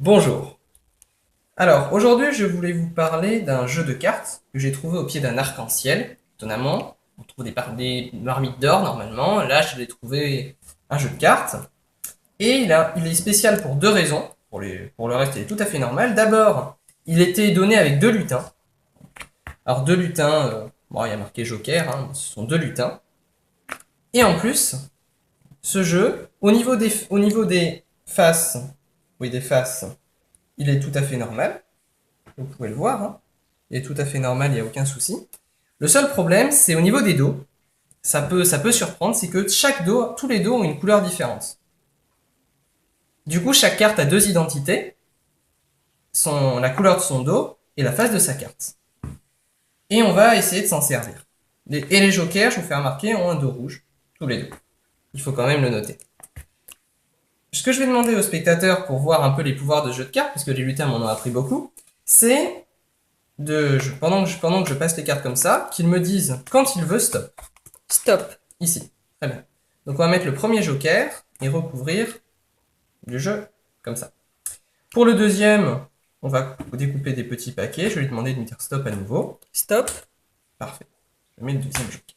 Bonjour. Alors, aujourd'hui, je voulais vous parler d'un jeu de cartes que j'ai trouvé au pied d'un arc-en-ciel. Étonnamment, on trouve des marmites d'or normalement. Là, je l'ai trouvé un jeu de cartes. Et il est spécial pour deux raisons. Pour le reste, il est tout à fait normal. D'abord, il était donné avec deux lutins. Alors, deux lutins, bon, il y a marqué Joker, hein, ce sont deux lutins. Et en plus, ce jeu, au niveau des faces, oui, des faces, il est tout à fait normal. Vous pouvez le voir, hein. Il est tout à fait normal, il n'y a aucun souci. Le seul problème, c'est au niveau des dos. Ça peut surprendre, c'est que chaque dos, tous les dos ont une couleur différente. Du coup, chaque carte a deux identités, la couleur de son dos et la face de sa carte. Et on va essayer de s'en servir. Et les jokers, je vous fais remarquer, ont un dos rouge, tous les deux. Il faut quand même le noter. Ce que je vais demander aux spectateurs pour voir un peu les pouvoirs de jeu de cartes, parce que les lutins m'en ont appris beaucoup, c'est pendant que je passe les cartes comme ça, qu'ils me disent quand il veut stop. Stop, ici. Très bien. Donc on va mettre le premier joker et recouvrir le jeu comme ça. Pour le deuxième, on va découper des petits paquets. Je vais lui demander de me dire stop à nouveau. Stop. Parfait. Je mets le deuxième joker.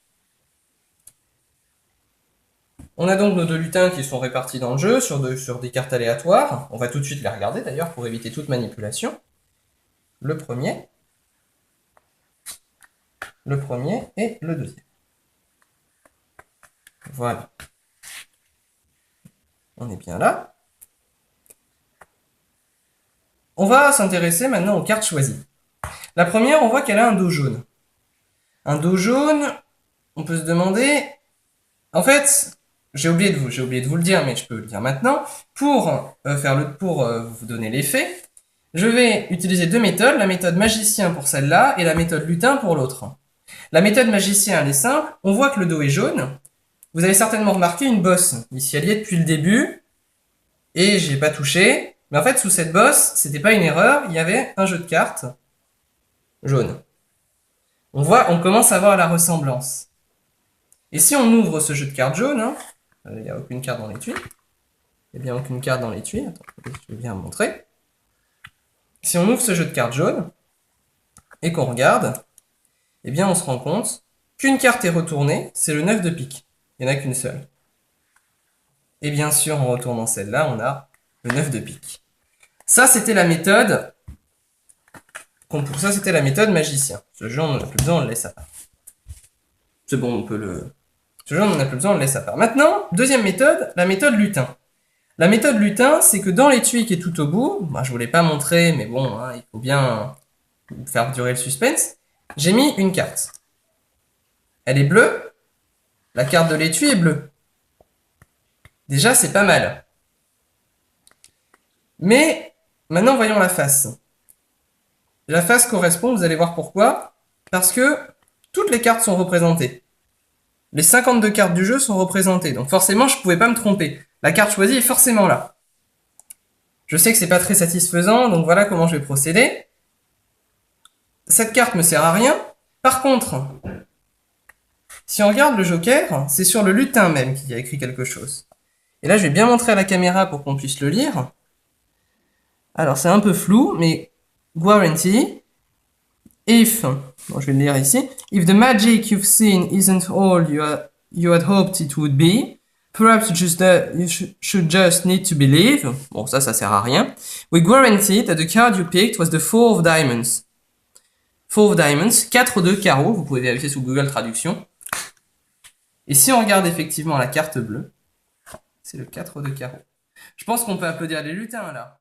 On a donc nos deux lutins qui sont répartis dans le jeu sur des cartes aléatoires. On va tout de suite les regarder d'ailleurs pour éviter toute manipulation. Le premier et le deuxième. Voilà. On est bien là. On va s'intéresser maintenant aux cartes choisies. La première, on voit qu'elle a un dos jaune. Un dos jaune, on peut se demander... En fait, j'ai oublié de vous le dire, mais je peux le dire maintenant. Pour vous donner l'effet, je vais utiliser deux méthodes, la méthode magicien pour celle-là et la méthode lutin pour l'autre. La méthode magicien, elle est simple. On voit que le dos est jaune. Vous avez certainement remarqué une bosse. Ici, elle y est depuis le début. Et j'ai pas touché. Mais en fait, sous cette bosse, c'était pas une erreur. Il y avait un jeu de cartes jaune. On commence à voir la ressemblance. Et si on ouvre ce jeu de cartes jaune, hein, il n'y a aucune carte dans l'étui. Il n'y a bien aucune carte dans l'étui. Attends, je vais bien montrer. Si on ouvre ce jeu de cartes jaune et qu'on regarde, eh bien on se rend compte qu'une carte est retournée, c'est le 9 de pique. Il n'y en a qu'une seule. Et bien sûr, en retournant celle-là, on a le 9 de pique. Ça, c'était la méthode. Pour ça, c'était la méthode magicien. Ce jeu, on n'en a plus besoin, on le laisse à part. C'est bon, on peut le... Ce jeu, on n'en a plus besoin, on le laisse à part. Maintenant, deuxième méthode, la méthode lutin. La méthode lutin, c'est que dans l'étui qui est tout au bout, je ne vous l'ai pas montré, mais bon, hein, il faut bien faire durer le suspense, j'ai mis une carte. Elle est bleue, la carte de l'étui est bleue. Déjà, c'est pas mal. Mais, maintenant, voyons la face. La face correspond, vous allez voir pourquoi, parce que toutes les cartes sont représentées. Les 52 cartes du jeu sont représentées, donc forcément, je ne pouvais pas me tromper. La carte choisie est forcément là. Je sais que c'est pas très satisfaisant, donc voilà comment je vais procéder. Cette carte me sert à rien. Par contre, si on regarde le joker, c'est sur le lutin même qu'il y a écrit quelque chose. Et là, je vais bien montrer à la caméra pour qu'on puisse le lire. Alors, c'est un peu flou, mais guarantee, if, bon, je vais le lire ici, if the magic you've seen isn't all you had hoped it would be, perhaps you should just need to believe. Bon, ça sert à rien. We guarantee that the card you picked was the Four of Diamonds. Four of Diamonds, 4 de carreaux, vous pouvez vérifier sous Google Traduction. Et si on regarde effectivement la carte bleue, c'est le 4 de carreaux. Je pense qu'on peut applaudir les lutins là.